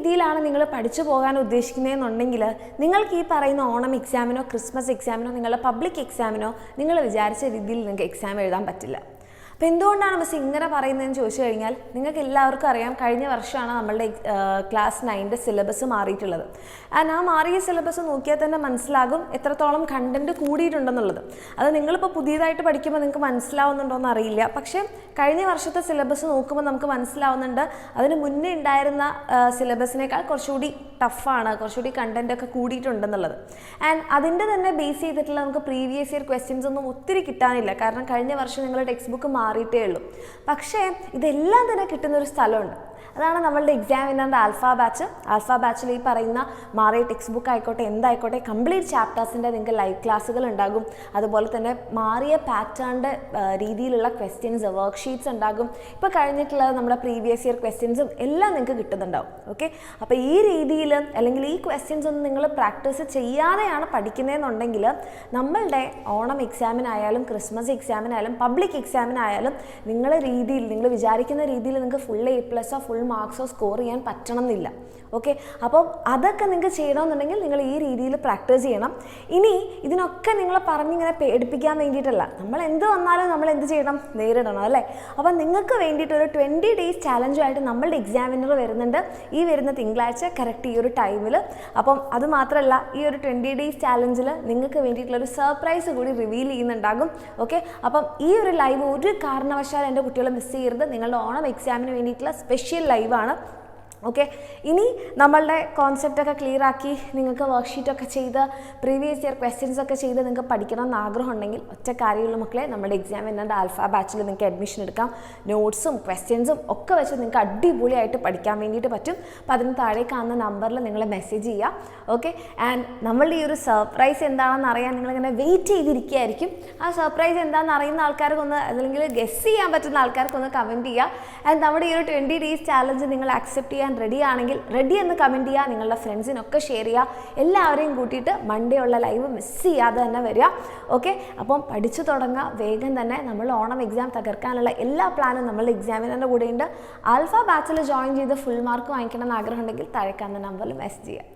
രീതിയിലാണ് നിങ്ങൾ പഠിച്ചു പോകാൻ ഉദ്ദേശിക്കുന്നതെന്നുണ്ടെങ്കിൽ നിങ്ങൾക്ക് ഈ പറയുന്ന ഓണം എക്സാമിനോ ക്രിസ്മസ് എക്സാമിനോ നിങ്ങളുടെ പബ്ലിക് എക്സാമിനോ നിങ്ങൾ വിചാരിച്ച രീതിയിൽ നിങ്ങൾക്ക് എക്സാം എഴുതാൻ പറ്റില്ല. അപ്പോൾ എന്തുകൊണ്ടാണ് മിസ് ഇങ്ങനെ പറയുന്നതെന്ന് ചോദിച്ചു കഴിഞ്ഞാൽ നിങ്ങൾക്ക് എല്ലാവർക്കും അറിയാം, കഴിഞ്ഞ വർഷമാണ് നമ്മളുടെ ക്ലാസ് 9ൻ്റെ സിലബസ് മാറിയിട്ടുള്ളത്. ആ മാറിയ സിലബസ് നോക്കിയാൽ തന്നെ മനസ്സിലാകും എത്രത്തോളം കണ്ടൻറ്റ് കൂടിയിട്ടുണ്ടെന്നുള്ളത്. അത് നിങ്ങളിപ്പോൾ പുതിയതായിട്ട് പഠിക്കുമ്പോൾ നിങ്ങൾക്ക് മനസ്സിലാവുന്നുണ്ടോ എന്ന് അറിയില്ല. പക്ഷേ കഴിഞ്ഞ വർഷത്തെ സിലബസ് നോക്കുമ്പോൾ നമുക്ക് മനസ്സിലാവുന്നുണ്ട് അതിന് മുന്നേ ഉണ്ടായിരുന്ന സിലബസിനേക്കാൾ കുറച്ചുകൂടി ടഫാണ്, കുറച്ചുകൂടി കണ്ടൻറ്റൊക്കെ കൂടിയിട്ടുണ്ടെന്നുള്ളത്. ആൻഡ് അതിൻ്റെ തന്നെ ബേസ് ചെയ്തിട്ടുള്ള നമുക്ക് പ്രീവിയസ് ഇയർ ക്വസ്റ്റ്യൻസ് ഒന്നും ഒത്തിരി കിട്ടാനില്ല. കാരണം കഴിഞ്ഞ വർഷം നിങ്ങളുടെ ടെക്സ്റ്റ് ബുക്ക് മാറിയിട്ടേ ഉള്ളൂ. പക്ഷേ ഇതെല്ലാം തന്നെ കിട്ടുന്നൊരു സ്ഥലമുണ്ട്. അതാണ് നമ്മളുടെ എക്സാമിനറിൻ്റെ ആൽഫ ബാച്ചിൽ ഈ പറയുന്ന മാറിയ ടെക്സ്റ്റ് ബുക്ക് ആയിക്കോട്ടെ എന്തായിക്കോട്ടെ കംപ്ലീറ്റ് ചാപ്റ്റേഴ്സിൻ്റെ നിങ്ങൾക്ക് ലൈവ് ക്ലാസ്സുകൾ ഉണ്ടാകും. അതുപോലെ തന്നെ മാറിയ പാറ്റേണിൻ്റെ രീതിയിലുള്ള ക്വസ്റ്റ്യൻസ് വർക്ക്ഷീറ്റ്സ് ഉണ്ടാകും. ഇപ്പോൾ കഴിഞ്ഞിട്ടുള്ള നമ്മുടെ പ്രീവിയസ് ഇയർ ക്വസ്റ്റ്യൻസും എല്ലാം നിങ്ങൾക്ക് കിട്ടുന്നുണ്ടാവും. ഓക്കെ, അപ്പോൾ ഈ രീതിയിൽ അല്ലെങ്കിൽ ഈ ക്വസ്റ്റ്യൻസ് ഒന്നും നിങ്ങൾ പ്രാക്ടീസ് ചെയ്യാതെയാണ് പഠിക്കുന്നതെന്നുണ്ടെങ്കിൽ നമ്മളുടെ ഓണം എക്സാമിനായാലും ക്രിസ്മസ് എക്സാമിനായാലും പബ്ലിക് എക്സാമിനായാലും നിങ്ങളുടെ രീതിയിൽ നിങ്ങൾ വിചാരിക്കുന്ന രീതിയിൽ നിങ്ങൾക്ക് ഫുൾ A+ഓ ഫുൾ മാർക്സോ സ്കോർ ചെയ്യാൻ പറ്റണം എന്നില്ല. ഓക്കെ, അപ്പോൾ അതൊക്കെ നിങ്ങൾക്ക് ചെയ്യണമെന്നുണ്ടെങ്കിൽ നിങ്ങൾ ഈ രീതിയിൽ പ്രാക്ടീസ് ചെയ്യണം. ഇനി ഇതിനൊക്കെ നിങ്ങളെ പറഞ്ഞിങ്ങനെ പേടിപ്പിക്കാൻ വേണ്ടിയിട്ടല്ല, നമ്മൾ എന്ത് വന്നാലും നമ്മൾ എന്ത് ചെയ്യണം, നേരിടണം അല്ലേ. അപ്പം നിങ്ങൾക്ക് വേണ്ടിയിട്ട് ഒരു 20 days ചാലഞ്ചുമായിട്ട് നമ്മളുടെ എക്സാമിനർ വരുന്നുണ്ട് ഈ വരുന്ന തിങ്കളാഴ്ച കറക്റ്റ് ഈ ഒരു ടൈമിൽ. അപ്പം അത് മാത്രമല്ല ഈ ഒരു 20 days ചാലഞ്ചിൽ നിങ്ങൾക്ക് വേണ്ടിയിട്ടുള്ളൊരു സർപ്രൈസ് കൂടി റിവീൽ ചെയ്യുന്നുണ്ടാകും. ഓക്കെ, അപ്പം ഈ ഒരു ലൈവ് ഒരു കാരണവശാലും എൻ്റെ കുട്ടികൾ മിസ് ചെയ്യരുത്. നിങ്ങളുടെ ഓണം എക്സാമിന് വേണ്ടിയിട്ടുള്ള സ്പെഷ്യൽ ലൈവാണ്. ഓക്കെ, ഇനി നമ്മളുടെ കോൺസെപ്റ്റൊക്കെ ക്ലിയർ ആക്കി നിങ്ങൾക്ക് വർക്ക്ഷീറ്റൊക്കെ ചെയ്ത് പ്രീവിയസ് ഇയർ ക്വസ്റ്റ്യൻസൊക്കെ ചെയ്ത് നിങ്ങൾക്ക് പഠിക്കണം എന്ന് ആഗ്രഹം ഉണ്ടെങ്കിൽ ഒറ്റ കാര്യമുള്ള മക്കളെ, നമ്മുടെ എക്സാമിനറിൻ്റെ ആൽഫ ബാച്ചിൽ നിങ്ങൾക്ക് അഡ്മിഷൻ എടുക്കാം. നോട്ട്സും ക്വസ്റ്റ്യൻസും ഒക്കെ വെച്ച് നിങ്ങൾക്ക് അടിപൊളിയായിട്ട് പഠിക്കാൻ വേണ്ടിയിട്ട് പറ്റും. അപ്പോൾ അതിന് താഴെ കാണുന്ന നമ്പറിൽ നിങ്ങൾ മെസ്സേജ് ചെയ്യുക. ഓക്കെ, ആൻഡ് നമ്മളുടെ ഈ ഒരു സർപ്രൈസ് എന്താണെന്ന് അറിയാൻ നിങ്ങളിങ്ങനെ വെയിറ്റ് ചെയ്തിരിക്കുകയായിരിക്കും. ആ സർപ്രൈസ് എന്താണെന്ന് അറിയുന്ന ആൾക്കാർക്കൊന്ന് അല്ലെങ്കിൽ ഗെസ് ചെയ്യാൻ പറ്റുന്ന ആൾക്കാർക്കൊന്ന് കമൻറ്റ് ചെയ്യുക. ആൻഡ് നമ്മുടെ ഈ ഒരു 20 days ചാലഞ്ച് നിങ്ങൾ അക്സെപ്റ്റ് ചെയ്യാൻ റെഡി ആണെങ്കിൽ റെഡി എന്ന് കമൻറ്റ് ചെയ്യുക. നിങ്ങളുടെ ഫ്രണ്ട്സിനൊക്കെ ഷെയർ ചെയ്യുക. എല്ലാവരെയും കൂട്ടിയിട്ട് മൺഡേ ഉള്ള ലൈവ് മിസ് ചെയ്യാതെ തന്നെ വരിക. ഓക്കെ, അപ്പം പഠിച്ചു തുടങ്ങുക വേഗം തന്നെ. നമ്മൾ ഓണം എക്സാം തകർക്കാനുള്ള എല്ലാ പ്ലാനും നമ്മളുടെ എക്സാമിനറിൻ്റെ കൂടെയുണ്ട്. ആൽഫ ബാച്ചിൽ ജോയിൻ ചെയ്ത് ഫുൾ മാർക്ക് വാങ്ങിക്കണം എന്ന് ആഗ്രഹം ഉണ്ടെങ്കിൽ താഴെ കാണുന്ന നമ്പറിൽ മെസ്സേജ് ചെയ്യുക.